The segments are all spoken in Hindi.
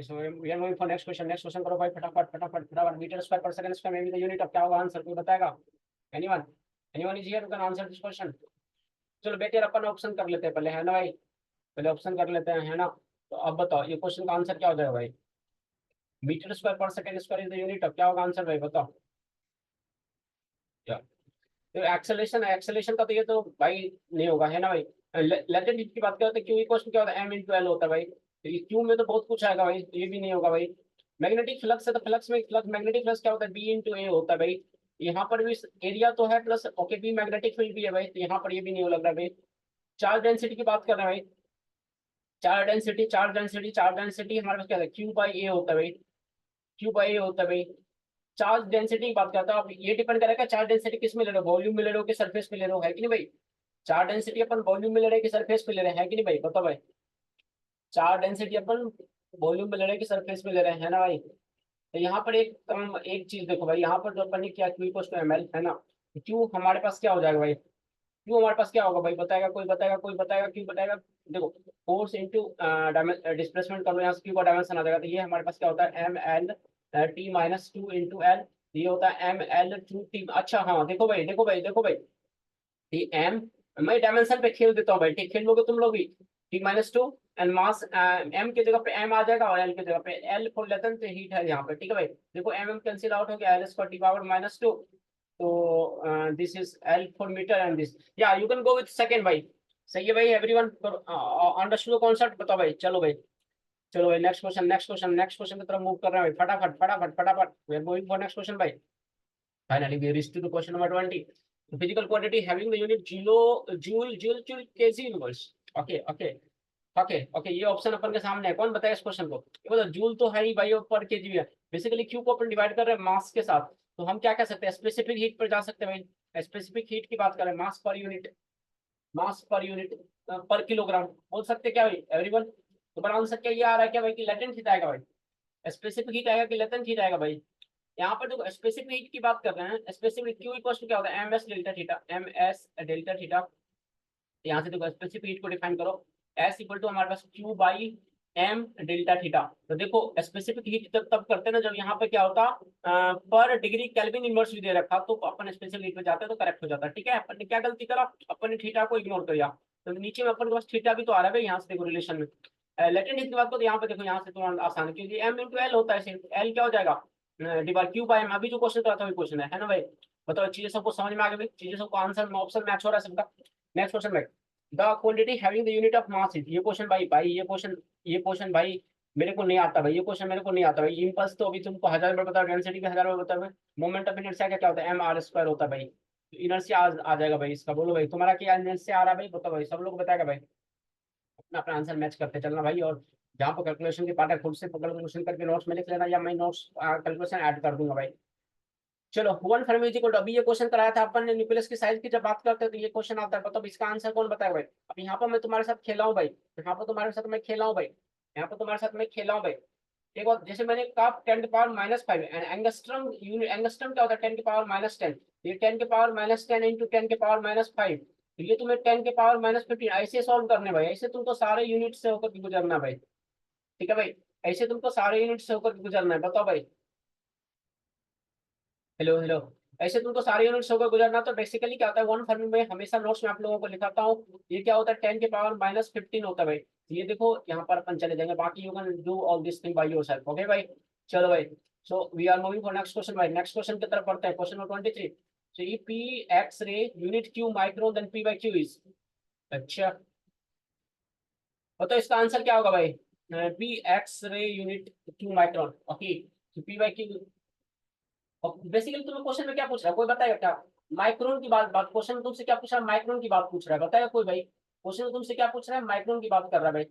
Okay so we are moving for next question. Next question करो भाई, फटाफट फटाफट फटाफट। मीटर स्क्वायर पर सेकंड स्क्वायर में भी द यूनिट ऑफ क्या होगा आंसर, कोई बताएगा? Anyone? Anyone is here who can answer this question? चलो बेटे अपन ऑप्शन कर लेते हैं पहले, है ना भाई? पहले ऑप्शन कर लेते हैं, है ना? तो अब बताओ ये क्वेश्चन का आंसर क्या हो जाएगा भाई? मीटर स्क्वायर पर second square is the unit of क्या होगा आंसर भाई, बताओ क्या? तो एक्सेलेरेशन, एक्सेलेरेशन का तो ये तो भाई नहीं होगा, है ना भाई? लेटेंट हीट की बात करें तो क्यू इक्वल टू क्या होता है, एम इंटू एल होता है भाई। तो ये क्यू में तो बहुत कुछ आएगा भाई, ये भी नहीं होगा भाई। मैग्नेटिक फ्लक्स है तो फ्लक्स में फ्लक्स, मैग्नेटिक फ्लक्स क्या होता है, बी इंटू ए होता है भाई। यहाँ पर भी एरिया तो है plus okay B magnetic field भी है भाई, तो यहाँ पर ये भी नहीं हो लग रहा है भाई। चार्ज डेंसिटी की बात कर रहे हैं भाई, charge density, charge density, charge density हमारे पास क्या है, क्यू बाई ए होता है भाई, क्यू बाई ए होता है भाई। चार्ज डेंसिटी की बात करता हूँ, अब ये डिपेंड करेगा चार्ज डेंसिटी किस में ले रहे हो, वॉल्यूम में ले रहे हो कि सरफेस में ले रहे हो, है कि नहीं भाई? चार्ज डेंसिटी अपन वॉल्यूम में ले रहे हैं कि सरफेस पे ले रहे हैं, है कि नहीं भाई, बताओ भाई? चार्ज डेंसिटी अपन वॉल्यूम में ले रहे हैं कि सरफेस पे ले रहे हैं, है ना भाई? तो यहाँ पर एक चीज देखो भाई, यहाँ पर जो अपन ने किया Q equal to M L, है ना? क्यू हमारे पास क्या हो जाएगा भाई? क्यू हमारे पास क्या होगा भाई, बताएगा कोई, बताएगा कोई, बताएगा क्यू, बताएगा? देखो फोर्स इंटू डिस्प्लेसमेंट करो, यहाँ से क्यू का डायमेंशन आ जाएगा, तो ये हमारे पास क्या होता है, M L T minus two into L. ये होता है एम एल टू टी। अच्छा हाँ देखो भाई, देखो भाई, देखो भाई, ये एम, मैं डायमेंशन पे खेल देता हूँ भाई, ठीक खेल लोगे तुम लोग भी। T minus two and mass, M की जगह पे एम आ जाएगा और एल की जगह पे एल फॉर लेंथ हीट है यहाँ पे, ठीक है भाई? देखो एम एम कैंसिल आउट हो गया, L square T power minus two. तो this is L for metre and this, या you can go with second भाई। सही है भाई, एवरीवन अंडरस्टूड कॉन्सेप्ट, बताओ भाई, चलो भाई। चलो भाई next question, next question, next question की तरफ मूव कर रहे हैं भाई, फटाफट फटाफट फटाफट, we are moving for next question भाई। Finally, we reached to the question number 20. The physical quantity having the unit joule kg inverse. Okay, okay, okay, okay. ये ऑप्शन अपन के सामने है, कौन बताएगा इस क्वेश्चन को? ये मतलब जूल तो है ही भाई, और पर केजी है। बेसिकली क्यू को अपन डिवाइड कर रहे हैं मास के साथ, तो हम क्या कह सकते हैं, स्पेसिफिक हीट पर जा सकते हैं भाई। स्पेसिफिक हीट की बात करें, मास पर यूनिट, मास पर यूनिट पर किलोग्राम बोल सकते हैं क्या भाई एवरीवन? तो बड़ा आंसर क्या ये आ रहा है क्या भाई, कि लेटेंट हीट आएगा भाई? स्पेसिफिक हीट आएगा कि लेटेंट हीट आएगा भाई? यहाँ पर जो स्पेसिफिक हीट की बात कर रहे हैं, स्पेसिफिक क्यू इक्वल टू क्या होता है, M S delta theta, M S delta theta. यहाँ से देखो स्पेसिफिक हीट को डिफाइन करो, एस इक्वल टू हमारे पास Q by M delta theta. तो देखो स्पेसिफिक हीट तब तब करते हैं ना जब यहाँ पे क्या होता, पर डिग्री केल्विन इनवर्स भी दे रखा, तो अपन स्पेसिफिक हीट पे जाते हैं तो करेक्ट हो जाता है, ठीक है? अपन ने क्या गलती करा, अपन ने थीटा को इग्नोर कर दिया। तो नीचे में अपन के पास थीटा भी तो आ रहा है भाई, यहाँ से देखो रिलेशन में। लेटेंट हीट की बात करो, यहाँ पे देखो, यहाँ से थोड़ा आसान है क्योंकि एम इंटू एल होता है, एल क्या हो जाएगा, डिवाइड क्यू बाई एम। अभी जो क्वेश्चन था वही क्वेश्चन है ना भाई? बताओ चीजें सबको समझ में आ गई, चीजें सबको आंसर ऑप्शन मैच हो रहा है सबका? नेक्स्ट क्वेश्चन भाई, the quantity having the unit of mass is, ये क्वेश्चन भाई, ये क्वेश्चन भाई मेरे को नहीं आता भाई, ये क्वेश्चन मेरे को नहीं आता भाई। इम्पल्स तो अभी तुमको 1000 बार बताओ, डेंसिटी भी 1000 बार बताओ। मोमेंट ऑफ इनर्शिया क्या होता है, एम आर स्क्वायर होता है भाई। तो इनर्शिया आ जाएगा भाई इसका, बोलो भाई तुम्हारा क्या इनर्शिया आ रहा है भाई, बताओ भाई, सब लोग बताएगा भाई। अपना अपना आंसर मैच करते चलना भाई, और जहाँ पर कैलकुलेशन की पार्ट है खुद से कैलकुलेशन करके नोट्स में लिख लेना, या मैं नोट्स कैलकुलेशन ऐड कर दूंगा भाई। चलो one fermi is equal to, अभी ये क्वेश्चन कराया था अपन ने न्यूक्लियस की साइज की जब बात करते हैं तो ये क्वेश्चन आता है, बताओ इसका आंसर कौन बताएगा भाई? अब यहाँ पर मैं तुम्हारे साथ खेला हूँ भाई, यहाँ पर तुम्हारे साथ मैं खेला हूँ भाई, यहाँ पर तुम्हारे साथ मैं खेला हूँ भाई। एक बार जैसे मैंने कहा 10 की power -5 and angstrom unit, angstrom क्या होता है, 10 की पावर -10। ये 10 की पावर -10 इंटू 10 की पावर -5, तो ये तुम्हें 10 की पावर -15 ऐसे सॉल्व करने भाई, ऐसे तुमको सारे यूनिट से होकर के गुजरना भाई, ठीक है भाई? ऐसे तुमको सारे यूनिट से होकर के गुजरना है, बताओ भाई। हेलो हेलो, ऐसे तुमको सारे यूनिट्स होकर गुजरना। तो बेसिकली क्या होता है, वन फर्मी में हमेशा नोट्स में आप लोगों को लिखाता हूँ, ये क्या होता है, 10 की पावर -15 होता है भाई। ये देखो यहाँ पर अपन चले जाएंगे, बाकी you can do all this thing by yourself, okay भाई? चलो भाई, so we are moving for next question भाई, नेक्स्ट क्वेश्चन की तरफ बढ़ते हैं, question number 23। So E P X ray unit Q micron then P by Q is, अच्छा बताओ इसका आंसर क्या होगा भाई? P X ray unit Q micron, okay. P by Q, basically तुम्हें क्वेश्चन में क्या पूछ रहा है, कोई बताएगा क्या? माइक्रोन की बात बात क्वेश्चन में तुमसे क्या पूछ रहा है, माइक्रोन की बात पूछ रहा है, बताएगा कोई भाई? क्वेश्चन में तुमसे क्या पूछ रहा है, माइक्रोन की बात कर रहा है भाई,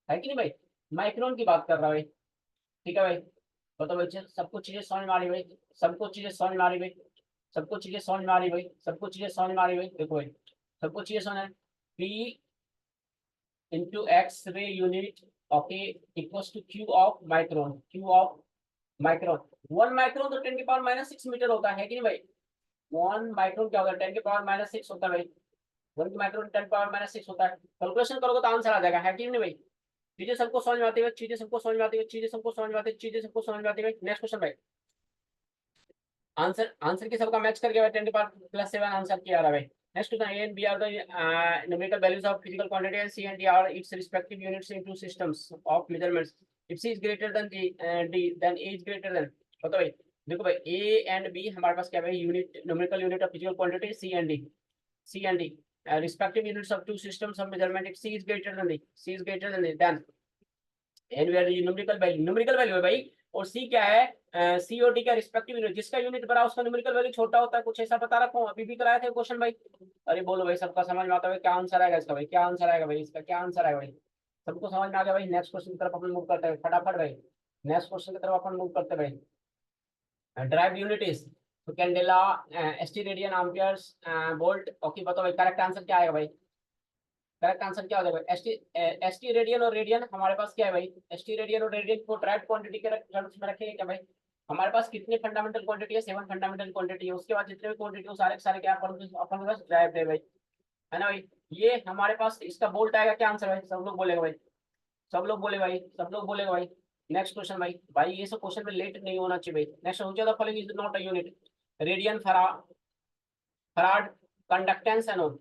है कि नहीं भाई? माइक्रोन की बात कर रहा है भाई, ठीक है भाई? बताओ भाई, सबको चीजें समझ में आ रही भाई, सबको चीजें समझ में आ रही भाई, सबको चीजें समझ में आ रही भाई, सबको चीजें समझ में आ रही भाई, देखो भाई सबको चीजें समझ, P into X ray unit, okay, equals to Q of micron, Q of micron. 1 micron तो 10 की पावर -6 मीटर होता है कि नहीं भाई? 1 माइक्रोन क्या होता है, 10 की पावर -6 होता है भाई। 1 माइक्रोन 10 की पावर -6 होता है, कैलकुलेशन करोगे तो आंसर आ जाएगा, है कि नहीं भाई? चीजें सबको समझ में आती है, चीजें सबको समझ में आती है, चीजें सबको समझ में आती है, चीजें सबको समझ में आती है। नेक्स्ट क्वेश्चन भाई, आंसर आंसर की सबका मैच करके भाई 10⁻+7 आंसर किया रहा भाई। Next question, A and B are the numerical values of physical quantity and C and D are its respective units in two systems of measurements. If C is greater than D then A is greater than. बताओ भाई, देखो भाई ए एंड बी हमारे पास क्या है भाई, unit numerical unit of physical quantity C and D, C and D respective units of two systems of measurement. If c is greater than d, c is greater than d, then N V are numerical value है भाई। और सी क्या है, सी और डी का रिस्पेक्टिव यूनिट, जिसका यूनिट बड़ा उसका न्यूमेरिकल वैल्यू छोटा होता है, कुछ ऐसा बता रखा हूँ, अभी भी कराया था क्वेश्चन भाई। अरे बोलो भाई, सबका समझ में आता है क्या आंसर आएगा इसका भाई, क्या आंसर आएगा भाई, इसका क्या आंसर आएगा भाई, सबको समझ में आ गया भाई। नेक्स्ट क्वेश्चन की तरफ अपन मूव करते हैं फटाफट भाई, नेक्स्ट क्वेश्चन की तरफ अपन मूव करते हैं भाई। ड्राइव यूनिट इज तो candela, ST radian, amperes, volt. Okay बताओ भाई, करेक्ट आंसर क्या आएगा भाई, करेक्ट आंसर क्या हो जाएगा। एसटी रेडियन और रेडियन हमारे पास क्या है भाई, एसटी रेडियन और रेडियन को ड्राइव क्वांटिटी के टर्म्स में रखेंगे क्या भाई। हमारे पास कितने फंडामेंटल क्वांटिटी है, 7 फंडामेंटल क्वांटिटी है, उसके बाद जितने भी क्वांटिटी है सारे के सारे क्या अपन के पास ड्राइव है भाई, है ना भाई। ये हमारे पास इसका बोल्ट आएगा, क्या आंसर भाई, सब लोग बोलेगा भाई, सब लोग बोले भाई, सब लोग बोलेगा भाई। नेक्स्ट क्वेश्चन भाई, भाई ये सब क्वेश्चन में लेट नहीं होना चाहिए भाई। नेक्स्ट हो जाता, following is not a unit, radian, farad, conductance and on.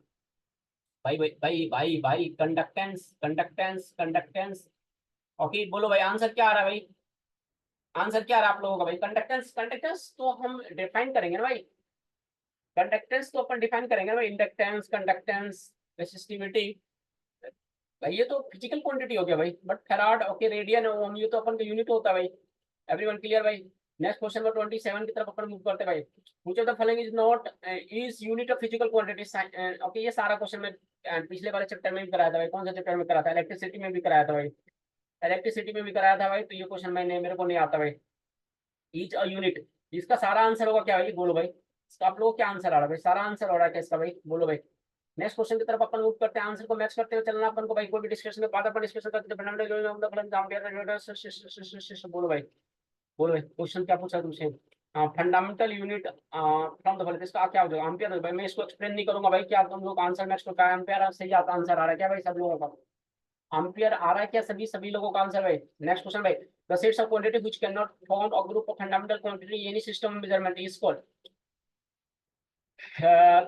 भाई भाई भाई भाई भाई, कंडक्टेंस कंडक्टेंस कंडक्टेंस। ओके बोलो भाई, आंसर क्या आ रहा है भाई, आंसर क्या आ रहा है आप लोगों का भाई। कंडक्टेंस, कंडक्टेंस तो हम डिफाइन करेंगे ना भाई, कंडक्टेंस तो अपन डिफाइन करेंगे ना भाई, इंडक्टेंस, कंडक्टेंस, रेसिस्टिविटी। भाई ये तो फिजिकल क्वांटिटी हो गया भाई, बट फैराड, ओके, रेडियन, ओम, ये तो अपन का यूनिट होता है भाई। एवरीवन क्लियर भाई। नेक्स्ट क्वेश्चन नंबर 27 की तरफ अपन मूव करते हैं भाई। Which of the following is not is unit of physical quantity. Okay, ये सारा क्वेश्चन में पिछले वाले चैप्टर में भी कराया था भाई, कौन सा चैप्टर में कराया था, इलेक्ट्रिसिटी में भी कराया था भाई, इलेक्ट्रिसिटी में भी कराया था भाई। तो ये क्वेश्चन मैंने मेरे को नहीं आता भाई, ईच अ यूनिट, इसका सारा आंसर होगा क्या भाई, बोलो भाई, इसका आप लोगों को क्या आंसर आ रहा है भाई, सारा आंसर हो रहा है क्या इसका भाई, बोलो भाई। नेक्स्ट क्वेश्चन की तरफ अपन मूव करते हैं, आंसर को मैच करते हुए चलना अपन को भाई, कोई भी डिस्कशन में बात अपन डिस्कशन करते हैं बोलो भाई, बोलो भाई, क्वेश्चन क्या पूछा तुमसे। Fundamental unit from the following, इसका क्या हो जाएगा, एम्पियर भाई। मैं इसको एक्सप्लेन नहीं करूंगा भाई, क्या तुम लोग आंसर मैच को, क्या एम्पियर सही आता आंसर आ रहा है क्या भाई सब लोगों का, एम्पियर आ रहा है क्या सभी सभी लोगों का आंसर भाई। नेक्स्ट क्वेश्चन भाई, the sets of quantity which can not form a group of fundamental quantity any system of measurement is called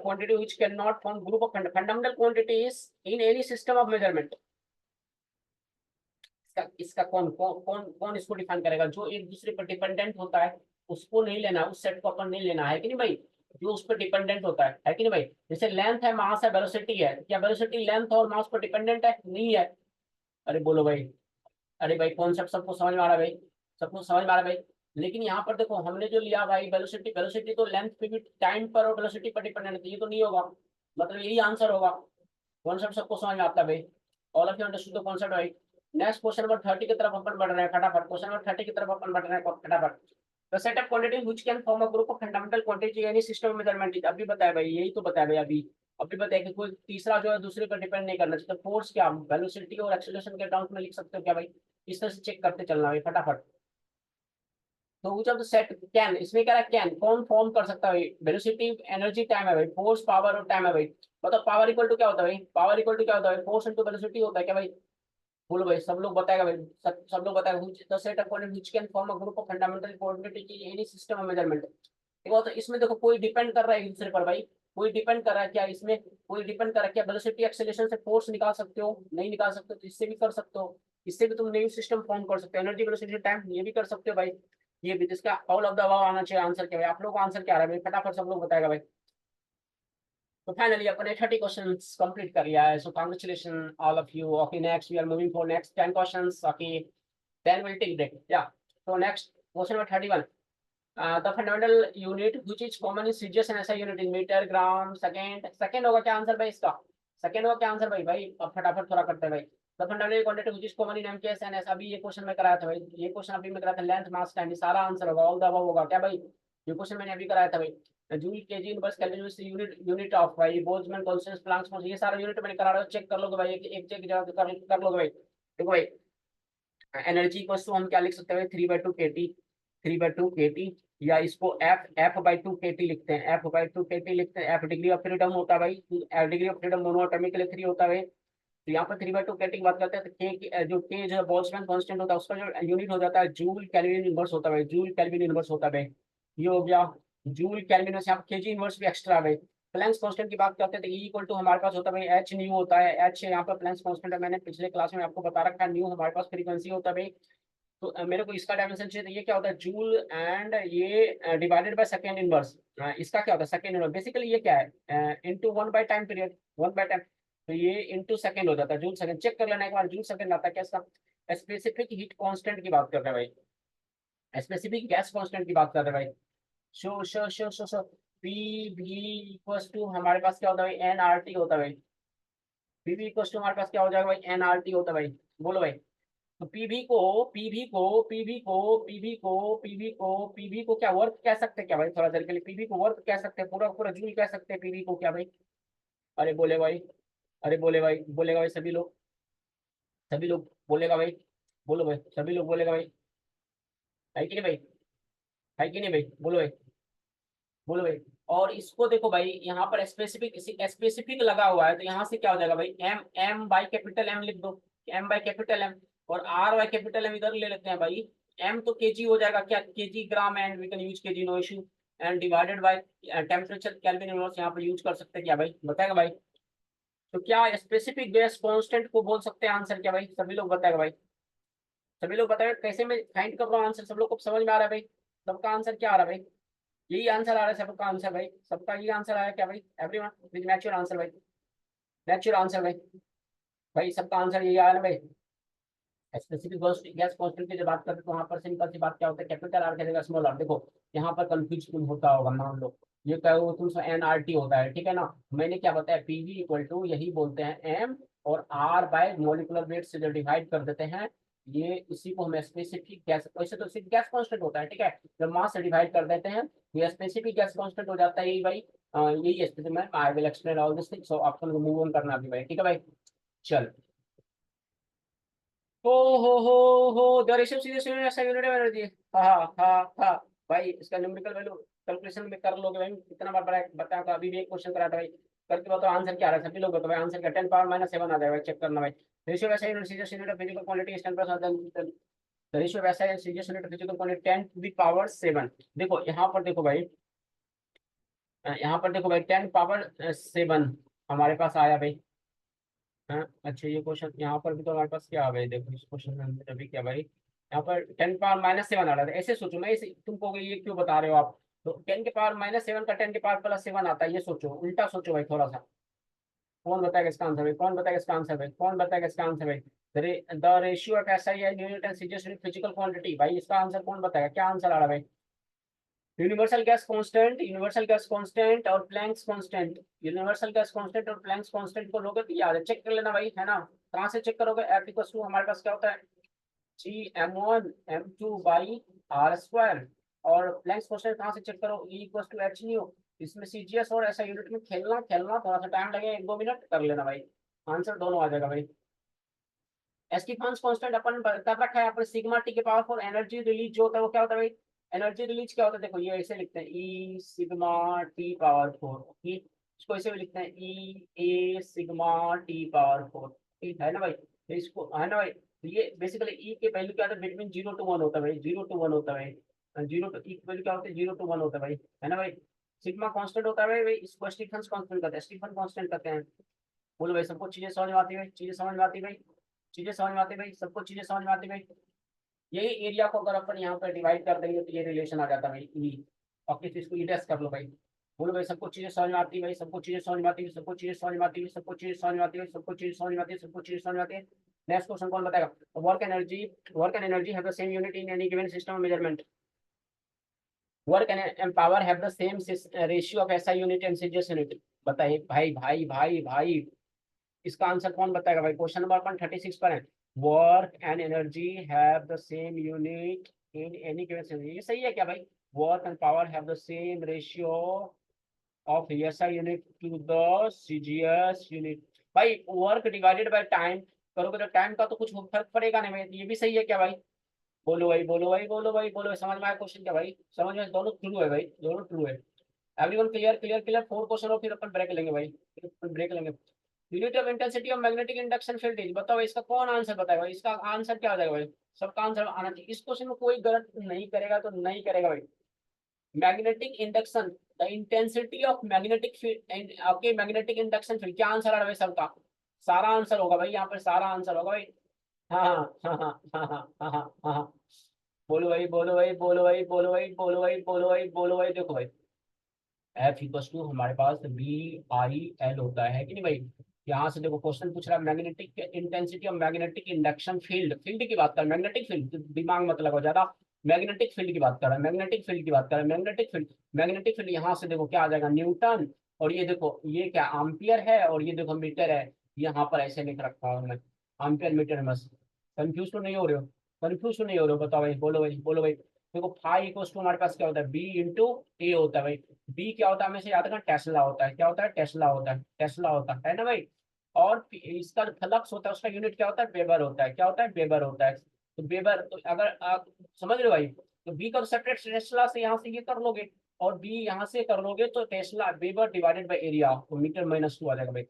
quantity which cannot form group of fundamental quantities in any system of measurement। इसका कौन कौन कौन कौन इसको डिफाइन करेगा, जो एक दूसरे पर डिपेंडेंट होता है उसको नहीं लेना, उस सेट को अपन नहीं लेना है कि नहीं भाई, जो उस पर डिपेंडेंट होता है कि नहीं भाई। जैसे लेंथ है, मास है, वेलोसिटी है, क्या वेलोसिटी लेंथ और मास पर डिपेंडेंट है, नहीं है। अरे बोलो भाई, अरे भाई कॉन्सेप्ट सबको समझ में आ रहा है भाई, सबको समझ में आ रहा है भाई। लेकिन यहाँ पर देखो हमने जो लिया भाई वेलोसिटी, वेलोसिटी तो लेंथ पे भी, टाइम पर और वेलोसिटी पर डिपेंडेंट है, ये तो नहीं होगा, मतलब यही आंसर होगा। कॉन्सेप्ट सबको समझ में आता है भाई, all of you understood the concept भाई। नेक्स्ट क्वेश्चन नंबर 30 की तरफ अपन बढ़ रहे हैं फटाफट, क्वेश्चन नंबर 30 की तरफ अपन बढ़ रहे हैं फटाफट। The set of quantities which can form a group of fundamental quantity any system of measurement. अभी बताया भाई, यही तो बताया भाई अभी, अभी बताया कि कोई तीसरा जो है दूसरे पर डिपेंड नहीं करना चाहिए। तो फोर्स क्या, वेलोसिटी और एक्सेलरेशन के टर्म्स में लिख सकते हो क्या भाई, इस तरह से चेक करते चलना भाई फटाफट। तो which of the set can, इसमें क्या है, कैन कौन फॉर्म कर सकता है भाई, वेलोसिटी, एनर्जी, टाइम है भाई, फोर्स, पावर और टाइम है भाई। मतलब पावर इक्वल टू क्या होता है भाई, पावर इक्वल टू क्या होता है, फोर्स इंटू वेलोसिटी होता है क्या भाई, बोलो भाई, सब लोग बताएगा भाई, सब लोग बताएगा। The set of quantity which can form a group of fundamental quantity की एनी सिस्टम ऑफ मेजरमेंट। देखो तो इसमें देखो कोई डिपेंड कर रहा है एक दूसरे पर भाई, कोई डिपेंड कर रहा है क्या इसमें, कोई डिपेंड कर रहा है क्या, वेलोसिटी एक्सेलरेशन से फोर्स निकाल सकते हो, नहीं निकाल सकते तो इससे भी कर सकते हो, इससे भी तुम न्यू सिस्टम फॉर्म कर सकते हो, एनर्जी, वेलोसिटी, टाइम, ये भी कर सकते हो भाई। ये भी, जिसका ऑल ऑफ द अबव आना चाहिए आंसर क्या भाई, आप लोगों को आंसर क्या आ रहा है भाई, फटाफट सब लोग बताएगा भाई। तो फाइनली अपने 30 क्वेश्चंस कंप्लीट कर लिया है, so congratulation all of you. Okay next we are moving for next 10 questions, okay then will take break या। तो next question number 31, the fundamental unit which is common in CGS and SI unit in metre, gram, second. Second होगा क्या आंसर भाई इसका, सेकंड होगा क्या आंसर भाई, भाई अब फटाफट थोड़ा करते हैं भाई। The fundamental quantity which is common in MKS and S, अभी ये क्वेश्चन में कराया था भाई, ये क्वेश्चन अभी मैं कराया था, लेंथ, मास, टाइम, ये सारा आंसर होगा, ऑल द अबव होगा क्या भाई, ये क्वेश्चन मैंने अभी कराया था भाई। Joule, KG, inverse, kelvin, unit unit of भाई, बोल्ट्जमैन कांस्टेंट, प्लैंक्स फोर्स, ये सारा यूनिट मैंने करा रहा है, चेक कर लोगे भाई, एक चेक जगह कर लोगे भाई। देखो भाई, एनर्जी को हम क्या लिख सकते हैं, 3/2 kT, 3/2 kT, या इसको F/2 kT लिखते हैं, F/2 kT लिखते हैं। F डिग्री ऑफ फ्रीडम होता है भाई, डिग्री ऑफ फ्रीडम दोनों एटॉमिक के लिए 3 होता है। तो यहाँ पर 3/2 केल्विन की बात करते हैं, तो जो के जो बोल्ट्जमैन कांस्टेंट होता है उसका जो यूनिट हो जाता है जूल केल्विन इनवर्स होता है, जूल केल्विन इनवर्स होता है। ये हो गया जूल केल्विन से, यहाँ केजी इनवर्स भी एक्स्ट्रा है। प्लैंक्स कांस्टेंट की बात करते हैं तो ई इक्वल टू हमारे पास होता है भाई एच न्यू होता है। एच यहाँ पर प्लैंक्स कांस्टेंट है, मैंने पिछले क्लास में आपको बता रखा है। न्यू हमारे पास फ्रीक्वेंसी होता है भाई। तो मेरे को इसका डायमेंशन चाहिए, तो ये क्या होता है जूल एंड ये डिवाइडेड बाय सेकेंड इनवर्स। इसका क्या होता है सेकेंड इनवर्स, बेसिकली ये क्या है into 1 by time period, 1 by time. तो ये इनटू सेकंड हो जाता है, जूल सेकंड। चेक कर लेना एक बार, जूल सेकंड आता है क्या इसका। स्पेसिफिक हीट कांस्टेंट की बात कर रहे हैं भाई, स्पेसिफिक गैस कांस्टेंट की बात कर रहे हैं भाई। शो पी भी इक्वल्स टू हमारे पास क्या होता है भाई, एन आर टी होता है भाई। पी भी इक्वल्स टू हमारे पास क्या हो जाएगा भाई, एन आर टी होता है भाई। बोलो भाई। तो पीवी को क्या वर्क कह सकते हैं क्या भाई, थोड़ा देर के लिए पीवी को वर्क कह सकते हैं, पूरा पूरा जूल कह सकते हैं पीवी को क्या भाई। अरे बोले भाई, अरे बोले भाई, बोलेगा भाई सभी लोग, सभी लोग बोलेगा भाई। बोलो भाई, सभी लोग बोलेगा भाई। है कि नहीं भाई, है कि नहीं भाई, बोलो भाई, बोलो भाई। और इसको देखो भाई, यहाँ पर स्पेसिफिक स्पेसिफिक लगा हुआ है, तो यहाँ से क्या हो जाएगा भाई, M M by capital M लिख दो, एम बाई कैपिटल एम। और आर बाई कैपिटल एम इधर ले लेते हैं भाई। एम तो केजी हो जाएगा क्या, KG gram, and we can use KG, no issue. And divided by temperature kelvin units, यहाँ पर यूज कर सकते हैं क्या भाई, बताएगा भाई। तो क्या स्पेसिफिक गैस कांस्टेंट को बोल सकते हैं आंसर क्या भाई, सभी लोग बताएगा भाई। सभी लोग बताएगा कैसे मैं फाइंड कर रहा हूँ आंसर, सब लोग को समझ में आ रहा है भाई। सबका आंसर क्या आ रहा है भाई, यही आंसर आ रहा है सबका आंसर भाई, सबका यही आंसर आया क्या भाई, एवरीवन विद नेचुरल आंसर भाई, नेचुरल आंसर भाई। भाई सबका आंसर यही आया ना भाई। स्पेसिफिक गैस कांस्टेंट की जब बात करते हैं तो वहां पर सिंपल सी बात क्या होता है, कैपिटल आर की जगह स्मॉल आर। देखो यहाँ पर कंफ्यूज क्यों होता होगा, मान लो ये कहो तुम एन आर टी होता है, ठीक है ना। मैंने क्या बताया, पीवी इक्वल टू यही बोलते हैं एम, और आर बाय मोलिकुलर वेट से जो डिवाइड कर देते हैं, ये इसी को हम स्पेसिफिक गैस, वैसे तो सिर्फ गैस कांस्टेंट होता है, ठीक है। जब मास से डिवाइड कर देते हैं ये स्पेसिफिक गैस कांस्टेंट हो जाता है, यही भाई। यही स्थिति में I will explain all this thing, so आपको मूव ऑन करना भी भाई, ठीक है भाई। चल हो द रेशियो सीरीज ऐसा यूनिट ऑफ एनर्जी। हाँ हाँ हाँ भाई, इसका न्यूमेरिकल वैल्यू कैलकुलेशन में कर लोगे भाई, कितना बार बताया था, अभी भी एक क्वेश्चन करा था भाई। करके बताओ आंसर क्या आ रहा है, सभी लोग बताओ भाई आंसर क्या, 10⁻⁷ आ जाएगा, चेक करना भाई। रेशियो वैसा unit series unit of physical quantity is 10%। Ratio वैसा है series unit of physical quantity 10⁻⁷। देखो यहाँ पर देखो भाई, यहाँ पर देखो भाई 10⁻⁷ हमारे पास आया भाई। हाँ अच्छा, ये क्वेश्चन यहाँ पर भी तो हमारे पास क्या आ गए, देखो इस क्वेश्चन में हमने अभी क्या भाई, यहाँ पर 10⁻⁻7 आ रहा था। ऐसे सोचो, मैं इसे तुम कहोगे ये क्यों बता रहे हो आप, तो 10⁻⁷ का 10⁻+7 आता है, ये सोचो, उल्टा सोचो भाई थोड़ा सा। कौन बताएगा इसका आंसर भाई, कौन बताएगा इसका आंसर भाई, कौन बताएगा इसका आंसर भाई। The ratio of SI unit and CGS physical quantity, भाई इसका आंसर कौन बताएगा, क्या आंसर आ रहा है भाई। Universal gas constant, universal gas constant और Planck's constant. Universal gas constant और प्लैंक्स कांस्टेंट को लोगे तो याद है, चेक कर लेना भाई, है ना। कहाँ से चेक करोगे, एफ इक्वल टू हमारे पास क्या होता है, G m1 m2 by r²। और प्लैंक्स कांस्टेंट कहाँ से चेक करो, E equal to H nu. इसमें सीजीएस और ऐसा यूनिट में खेलना खेलना थोड़ा सा टाइम लगेगा, 1-2 मिनट कर लेना भाई, आंसर दोनों आ जाएगा भाई। एस्टीफान्स कांस्टेंट अपन कर रखा है, अपन सिग्मा टी के पावर फॉर एनर्जी रिलीज जो होता है वो क्या होता है भाई। एनर्जी रिलीज क्या होता है, देखो ये ऐसे लिखते हैं ई सिग्मा टी पावर 4, इसको ऐसे भी लिखते हैं ई ए सिग्मा टी पावर 4, ठीक है ना भाई। तो इसको है ना भाई, तो ये बेसिकली ई के वैल्यू क्या होता है, बिटवीन 0 to 1 होता है भाई, 0 to 1 होता है भाई, जीरो टू ई वैल्यू क्या होता है, 0 to 1 होता है भाई, है ना भाई। सिग्मा कांस्टेंट होता है भाई, इसको स्टीफन कांस्टेंट कहते हैं, स्टीफन कांस्टेंट कहते हैं। बोलो भाई, सबको चीजें समझ में आती है भाई, चीजें समझ में आती है भाई, चीजें समझ में आती है भाई, सबको चीजें समझ में आती है भाई। यही एरिया को अगर अपन यहाँ पर डिवाइड कर देंगे तो ये रिलेशन आ जाता है भाई, ई। और किस चीज को ई टेस्ट कर लो भाई। बोलो भाई, सबको चीजें समझ में आती है भाई, सबको चीजें समझ में आती है, सबको चीजें समझ में आती है, सबको चीजें समझ में आती है, सबको चीजें समझ में आती है, सबको चीजें समझ में आती है। नेक्स्ट क्वेश्चन कौन बताएगा, work and energy have the same unit in any given system of measurement. Work and power have the same ratio of SI unit and CGS unit. बताइए भाई भाई भाई भाई, इसका आंसर कौन बताएगा भाई, क्वेश्चन नंबर 136 पर है। Work and energy have the same unit in any given system, ये सही है क्या भाई। Work and power have the same ratio of SI unit to the CGS unit. भाई वर्क डिवाइडेड बाय टाइम करोगे तो टाइम का तो कुछ फर्क पड़ेगा नहीं भाई, ये भी सही है क्या भाई। बोलो भाई, बोलो भाई, बोलो भाई, बोलो भाई, समझ में आया क्वेश्चन क्या भाई, समझ में, दोनों ट्रू है भाई, दोनों ट्रू है। Everyone clear clear clear, 4 question और फिर अपन ब्रेक लेंगे भाई, फिर अपन ब्रेक लेंगे। Unit of intensity of magnetic induction field is, बताओ इसका कौन आंसर बताएगा, इसका आंसर क्या हो जाएगा भाई, सबका आंसर आना चाहिए, इस क्वेश्चन में कोई गलत नहीं करेगा तो नहीं करेगा भाई। Magnetic induction, the intensity of magnetic field, okay magnetic induction field, क्या आंसर आ रहा है भाई सबका, सारा आंसर होगा भाई, यहाँ पर सारा आंसर होगा भाई। हाँ हाँ हाँ हाँ हाँ हाँ हाँ हाँ हाँ हाँ। बोलो भाई, बोलो भाई, बोलो भाई, बोलो भाई, बोलो भाई, बोलो भाई, बोलो भाई, देखो भाई एफ इक्वस टू हमारे पास बी आई एल होता है कि नहीं भाई। यहाँ से देखो क्वेश्चन पूछ रहा है magnetic intensity of magnetic induction field, field की बात कर, मैग्नेटिक फील्ड, दिमाग मत लगाओ ज्यादा, मैग्नेटिक फील्ड की बात कर रहा है, मैग्नेटिक फील्ड की बात कर रहा है, मैग्नेटिक फील्ड, मैग्नेटिक फील्ड यहाँ से देखो क्या आ जाएगा, न्यूटन, और ये देखो ये क्या एम्पियर है, और ये देखो मीटर है, यहाँ पर ऐसे लिख रखा हूँ मैं, एम्पियर मीटर बस। कंफ्यूज तो नहीं हो रहे हो, कंफ्यूज तो नहीं हो रहे हो, बताओ भाई, बोलो भाई, बोलो भाई। देखो फाइव इक्वल टू हमारे पास क्या होता है, बी इंटू ए होता है भाई। बी क्या होता है, हमें से याद रखना, टेस्ला होता है, क्या होता है, टेस्ला होता है, टेस्ला होता है ना भाई। और इसका जो फ्लक्स होता है उसका यूनिट क्या होता है, वेबर होता है, क्या होता है, वेबर होता है। तो वेबर, तो अगर आप समझ रहे हो भाई, तो बी का सेपरेट टेस्ला से यहाँ से ये कर लोगे, और बी यहाँ से कर लोगे तो Tesla weber divided by area, तो मीटर माइनस टू आ जाएगा भाई।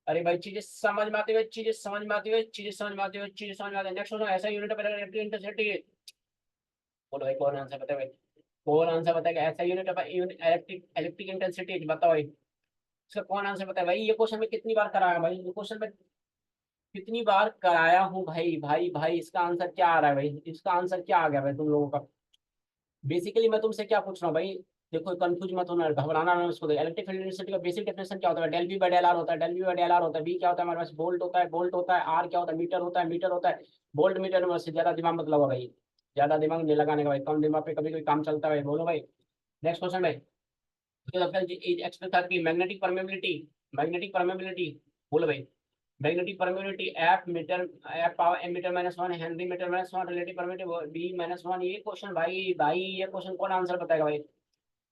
अरे भाई चीजें समझ में आती हुए, चीजें समझ में आती हुए, चीजें समझ में आती हुए, चीजें समझ में आती है, नेक्स्ट ऐसा यूनिट है इंटेंसिटी। बोलो भाई कौन आंसर बताए भाई, कौन आंसर बताएगा, ऐसा यूनिट है इलेक्ट्रिक इलेक्ट्रिक इंटेंसिटी, बताओ भाई इसका कौन आंसर बताए भाई। ये क्वेश्चन में कितनी बार कराया भाई, ये क्वेश्चन में कितनी बार कराया हूँ भाई, भाई भाई इसका आंसर क्या आ रहा है भाई, इसका आंसर क्या आ गया भाई तुम लोगों का। बेसिकली मैं तुमसे क्या पूछ रहा हूँ भाई, देखो कंफ्यूज मत होना, घबराना ना उसको, इलेक्ट्रिक फील्ड इंटेंसिटी का बेसिक डेफिनेशन क्या होता है, del B by del R होता है, del B by del R होता है, बी क्या होता है हमारे पास, वोल्ट होता है, वोल्ट होता है, आर क्या होता है, मीटर होता है, मीटर होता है, वोल्ट मीटर में से ज्यादा दिमाग मत लगाओ भाई, ज्यादा दिमाग नहीं लगाने का भाई, कम दिमाग पे कभी कोई काम चलता है भाई, बोलो भाई। नेक्स्ट क्वेश्चन भाई, एक्सप्रेस था कि मैग्नेटिक परमेबिलिटी, मैग्नेटिक परमेबिलिटी, बोलो भाई, magnetic permeability F metre, F power M metre minus one, henry metre minus one, relative permeability B minus one. ये क्वेश्चन भाई, भाई ये क्वेश्चन कौन आंसर बताएगा भाई,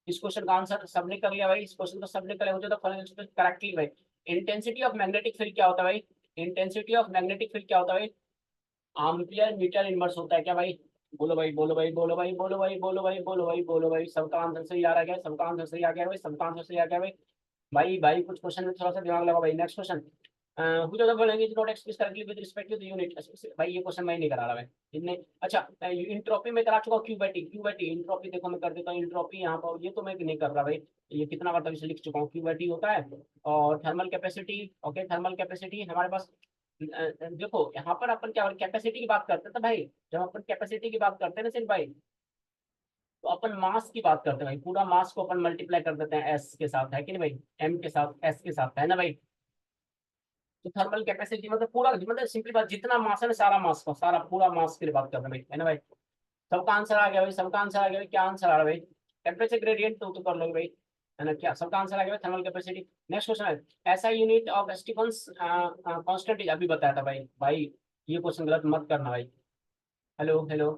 इस क्वेश्चन का आंसर सबने कर लिया भाई, इस क्वेश्चन को सबने कर लिया, मुझे तो करेक्टली भाई। इंटेंसिटी ऑफ मैग्नेटिक फील्ड क्या होता है भाई, इंटेंसिटी ऑफ मैग्नेटिक फील्ड क्या होता है भाई, एम्पियर मीटर इनवर्स होता है क्या भाई। बोलो भाई, बोलो भाई, बोलो भाई, बोलो भाई, बोलो भाई, बोलो भाई, बोलो भाई, सबका आंसर सही आ रहा है क्या, सबका आंसर सही आ गया भाई, सबका आंसर सही आ गया भाई। भाई भाई कुछ क्वेश्चन में थोड़ा सा दिमाग लगाओ भाई। Next question, which of the following is not expressed correctly with respect to the unit, भाई ये क्वेश्चन मैं ही नहीं करा रहा भाई, इतने अच्छा। इंट्रोपी में करा चुका हूँ, Q by T, Q by T, entropy देखो मैं कर देता हूँ, इंट्रोपी यहाँ पर ये तो मैं नहीं कर रहा भाई, ये कितना बार तक इसे लिख चुका हूँ, क्यू बाई टी होता है। और thermal capacity, okay thermal capacity हमारे पास, देखो यहाँ पर अपन क्या कैपेसिटी की बात करते हैं तो भाई, जब अपन कैपेसिटी की बात करते हैं ना सिर्फ भाई, तो अपन मास की बात करते हैं भाई, पूरा मास को अपन मल्टीप्लाई कर देते हैं एस के साथ, है कि नहीं भाई, एम के साथ, एस के साथ, है ना भाई। तो थर्मल कैपेसिटी मतलब पूरा, मतलब सिंपली बात, जितना मास है ना सारा मास का, सारा पूरा मास की बात कर रहे हैं भाई, है ना भाई। सबका आंसर आ गया भाई, सबका आंसर आ गया भाई, क्या आंसर आ रहा है भाई, टेम्परेचर ग्रेडियंट तो कर लोगे भाई, है ना, क्या सबका आंसर आ गया भाई, थर्मल कैपेसिटी। नेक्स्ट क्वेश्चन है, ऐसा यूनिट ऑफ स्टीफंस कांस्टेंट अभी बताया था भाई, भाई ये क्वेश्चन गलत मत करना भाई। Hello hello.